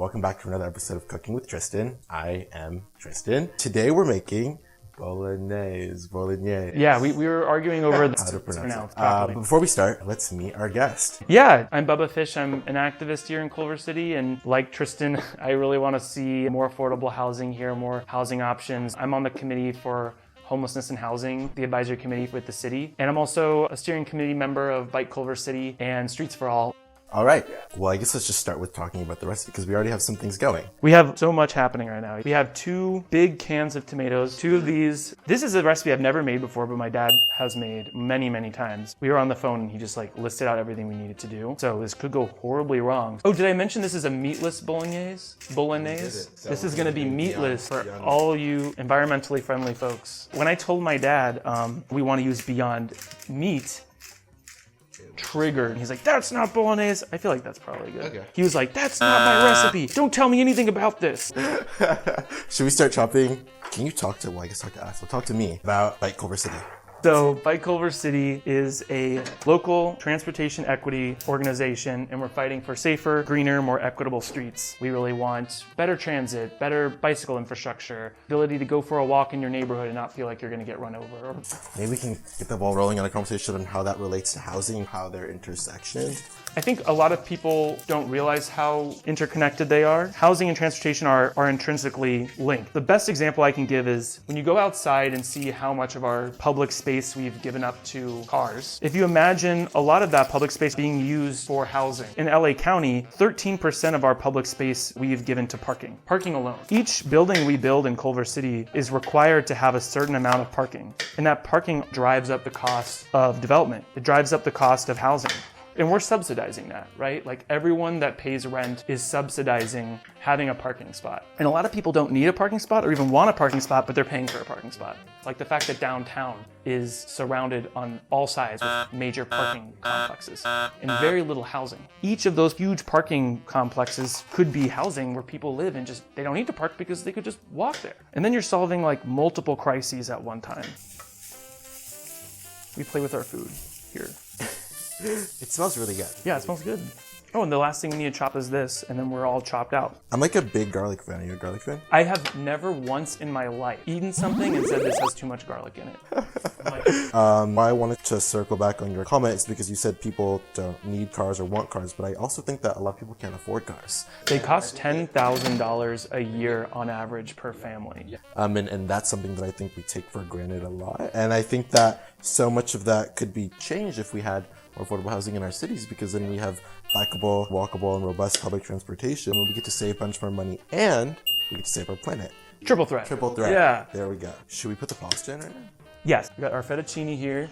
welcome back to another episode of Cooking with Triston. I am Triston. Today we're making Bolognese. Yeah, we were arguing over how to pronounce it. properly. Before we start, let's meet our guest. Yeah, I'm Bubba Fish. I'm an activist here in Culver City, and like Triston, I really want to see more affordable housing here, more housing options. I'm on the committee for homelessness and housing, the advisory committee with the city, and I'm also a steering committee member of Bike Culver City and Streets for All. All right. Well, I guess let's just start with talking about the recipe because we already have some things going. We have so much happening right now. We have 2 big cans of tomatoes, 2 of these. This is a recipe I've never made before, but my dad has made many, many times. We were on the phone and he just listed out everything we needed to do. So this could go horribly wrong. Oh, did I mention this is a meatless bolognese? This is gonna be meatless for all you environmentally friendly folks. When I told my dad we want to use Beyond Meat, triggered. He's like, that's not bolognese. I feel like that's probably good. Okay. He was like, that's not my recipe. Don't tell me anything about this. Should we start chopping? Can you talk to, well, I guess talk to us. Well, talk to me about Bike Culver City. So Bike Culver City is a local transportation equity organization, and we're fighting for safer, greener, more equitable streets. We really want better transit, better bicycle infrastructure, ability to go for a walk in your neighborhood and not feel like you're going to get run over. Maybe we can get the ball rolling on a conversation on how that relates to housing, how they're intersectioned. I think a lot of people don't realize how interconnected they are. Housing and transportation are intrinsically linked. The best example I can give is when you go outside and see how much of our public space we've given up to cars. If you imagine a lot of that public space being used for housing. In LA County, 13% of our public space we've given to parking. Parking alone. Each building we build in Culver City is required to have a certain amount of parking. And that parking drives up the cost of development. It drives up the cost of housing. And we're subsidizing that, right? Like everyone that pays rent is subsidizing having a parking spot. And a lot of people don't need a parking spot or even want a parking spot, but they're paying for a parking spot. Like the fact that downtown is surrounded on all sides with major parking complexes and very little housing. Each of those huge parking complexes could be housing where people live and just, they don't need to park because they could just walk there. And then you're solving like multiple crises at one time. We play with our food here. It smells really good. Yeah, it smells good. Oh, and the last thing we need to chop is this, and then we're all chopped out. I'm like a big garlic fan. Are you a garlic fan? I have never once in my life eaten something and said this has too much garlic in it. Why I wanted to circle back on your comments because you said people don't need cars or want cars, but I also think that a lot of people can't afford cars. They cost $10,000 a year on average per family. And that's something that I think we take for granted a lot. And I think that so much of that could be changed if we had more affordable housing in our cities, because then we have bikeable, walkable, and robust public transportation, and we get to save a bunch more money, and we get to save our planet. Triple threat. Triple threat. Yeah. There we go. Should we put the pasta in right now? Yes. We got our fettuccine here.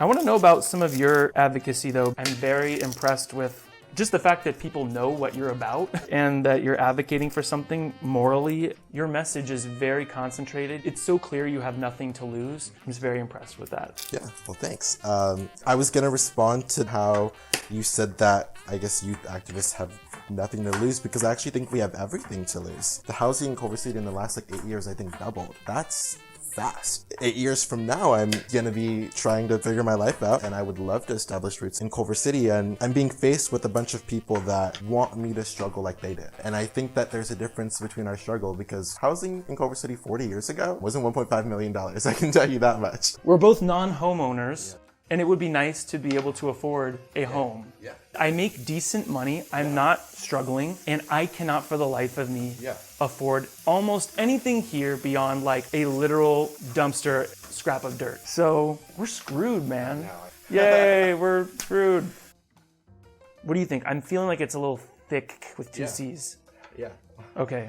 I want to know about some of your advocacy, though. I'm very impressed with just the fact that people know what you're about and that you're advocating for something morally. Your message is very concentrated. It's so clear you have nothing to lose. I'm just very impressed with that. Yeah, well, thanks. I was going to respond to how you said that I guess youth activists have nothing to lose, because I actually think we have everything to lose. The housing in Culver City in the last 8 years, I think, doubled. That's fast. 8 years from now, I'm gonna be trying to figure my life out, and I would love to establish roots in Culver City, and I'm being faced with a bunch of people that want me to struggle like they did. And I think that there's a difference between our struggle, because housing in Culver City 40 years ago wasn't $1.5 million. I can tell you that much. We're both non-homeowners. And it would be nice to be able to afford a home. Yeah. I make decent money, I'm not struggling, and I cannot for the life of me afford almost anything here beyond like a literal dumpster scrap of dirt. So we're screwed, man. Yay, we're screwed. What do you think? I'm feeling like it's a little thick with 2 C's. Yeah. Okay.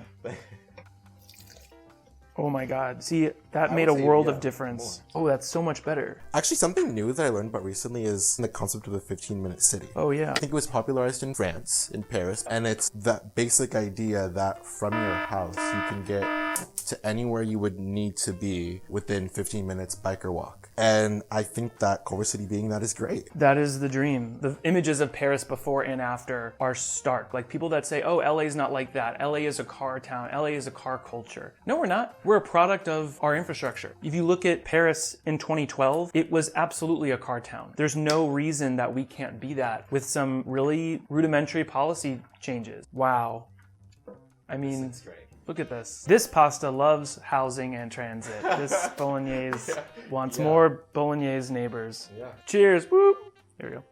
Oh my God. See, that made a world of difference. Oh, that's so much better. Actually, something new that I learned about recently is the concept of a 15-minute city. Oh yeah. I think it was popularized in France, in Paris, and it's that basic idea that from your house, you can get to anywhere you would need to be within 15 minutes bike or walk. And I think that Culver City being that is great. That is the dream. The images of Paris before and after are stark. Like people that say, oh, LA is not like that. LA is a car town. LA is a car culture. No, we're not. We're a product of our infrastructure. If you look at Paris in 2012, it was absolutely a car town. There's no reason that we can't be that with some really rudimentary policy changes. Wow. I mean, look at this. This pasta loves housing and transit. This Bolognese wants more Bolognese neighbors. Yeah. Cheers. Whoop. Here we go.